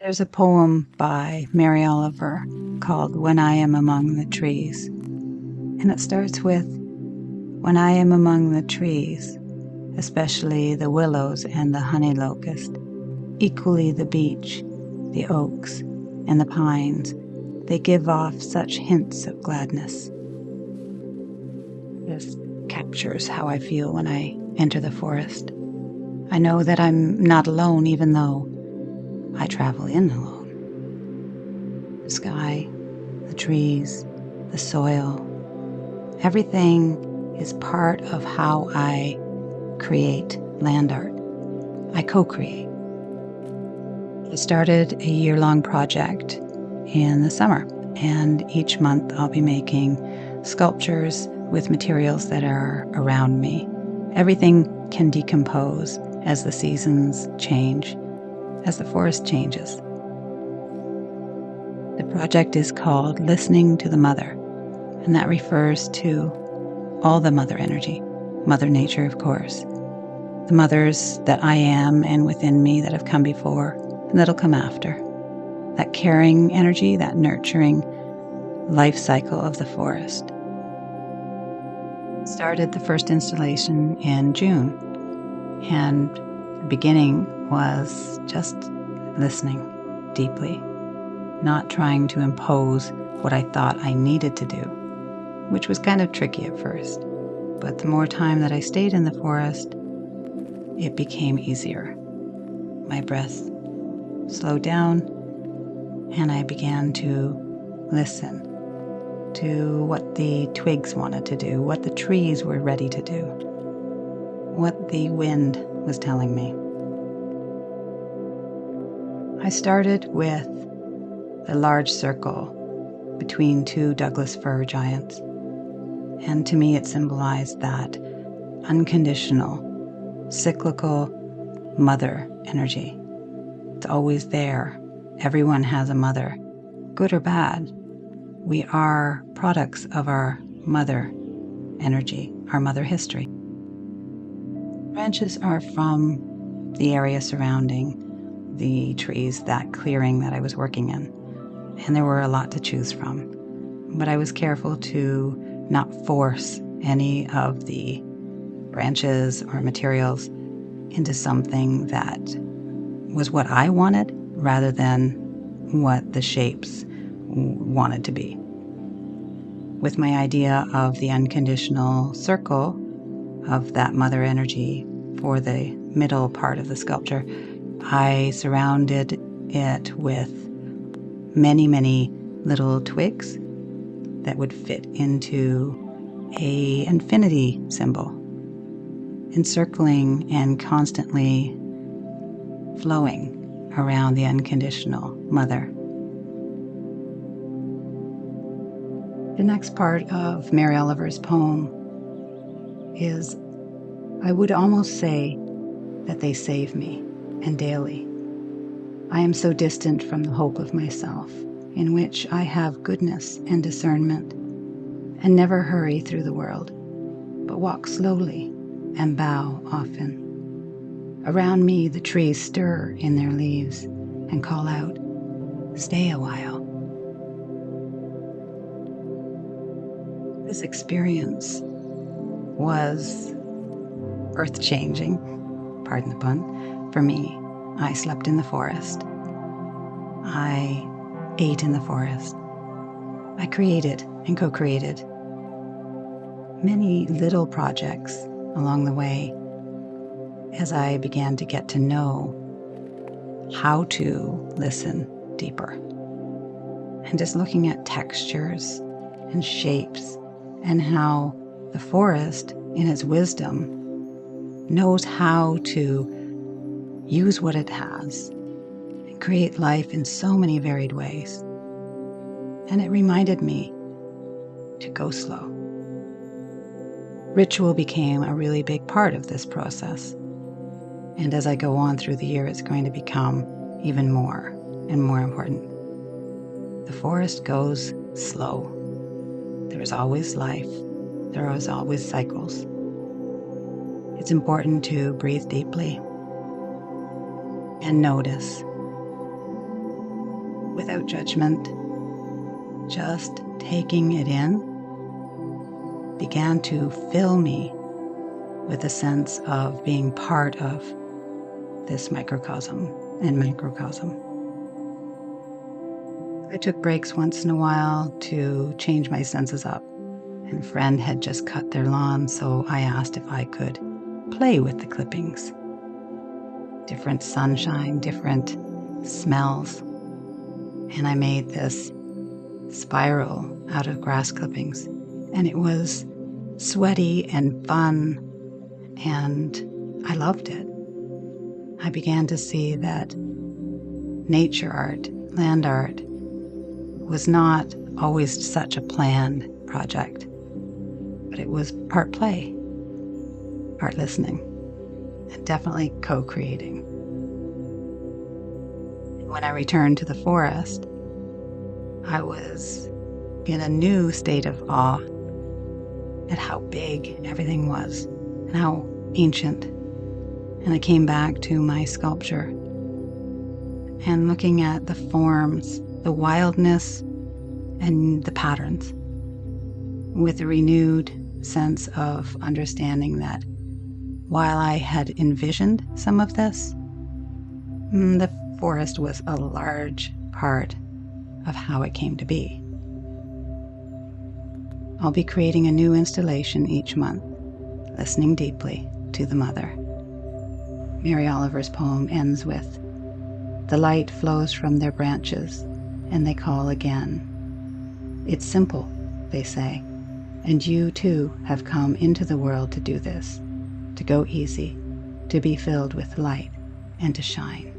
There's a poem by Mary Oliver called When I Am Among the Trees, and it starts with, "When I am among the trees, especially the willows and the honey locust, equally the beech, the oaks, and the pines, they give off such hints of gladness." This captures how I feel when I enter the forest. I know that I'm not alone, even though I travel in alone. The sky, the trees, the soil, everything is part of how I create land art. I co-create. I started a year-long project in the summer, and each month I'll be making sculptures with materials that are around me. Everything can decompose as the seasons change, as the forest changes. The project is called Listening to the Mother, and that refers to all the mother energy, Mother Nature, of course. The mothers that I am and within me that have come before and that'll come after. That caring energy, that nurturing life cycle of the forest. Started the first installation in June, and the beginning was just listening deeply, not trying to impose what I thought I needed to do, which was kind of tricky at first. But the more time that I stayed in the forest, it became easier. My breath slowed down, and I began to listen to what the twigs wanted to do, what the trees were ready to do, what the wind was telling me. I started with the large circle between two Douglas fir giants, and to me it symbolized that unconditional, cyclical mother energy. It's always there. Everyone has a mother, good or bad. We are products of our mother energy, our mother history. Branches are from the area surrounding the trees, that clearing that I was working in, and there were a lot to choose from. But I was careful to not force any of the branches or materials into something that was what I wanted rather than what the shapes wanted to be. With my idea of the unconditional circle of that mother energy for the middle part of the sculpture, I surrounded it with many, many little twigs that would fit into an infinity symbol, encircling and constantly flowing around the unconditional mother. The next part of Mary Oliver's poem is, I would almost say that they save me, and daily. I am so distant from the hope of myself, in which I have goodness and discernment, and never hurry through the world, but walk slowly and bow often. Around me the trees stir in their leaves and call out, "Stay a while." This experience was earth-changing, pardon the pun, for me. I slept in the forest. I ate in the forest. I created and co-created many little projects along the way as I began to get to know how to listen deeper. And just looking at textures and shapes and how the forest, in its wisdom, knows how to use what it has and create life in so many varied ways. And it reminded me to go slow. Ritual became a really big part of this process. And as I go on through the year, it's going to become even more and more important. The forest goes slow. There is always life. There is always cycles. It's important to breathe deeply and notice without judgment, just taking it in, began to fill me with a sense of being part of this microcosm and macrocosm. I took breaks once in a while to change my senses up, and a friend had just cut their lawn, so I asked if I could play with the clippings. Different sunshine, different smells, and I made this spiral out of grass clippings, and it was sweaty and fun, and I loved it. I began to see that nature art, land art, was not always such a planned project, but it was part play, part listening, and definitely co-creating. When I returned to the forest, I was in a new state of awe at how big everything was and how ancient. And I came back to my sculpture and looking at the forms, the wildness, and the patterns with a renewed sense of understanding that while I had envisioned some of this, the forest was a large part of how it came to be. I'll be creating a new installation each month, listening deeply to the mother. Mary Oliver's poem ends with, "The light flows from their branches, and they call again. It's simple," they say, "and you too have come into the world to do this, to go easy, to be filled with light, and to shine."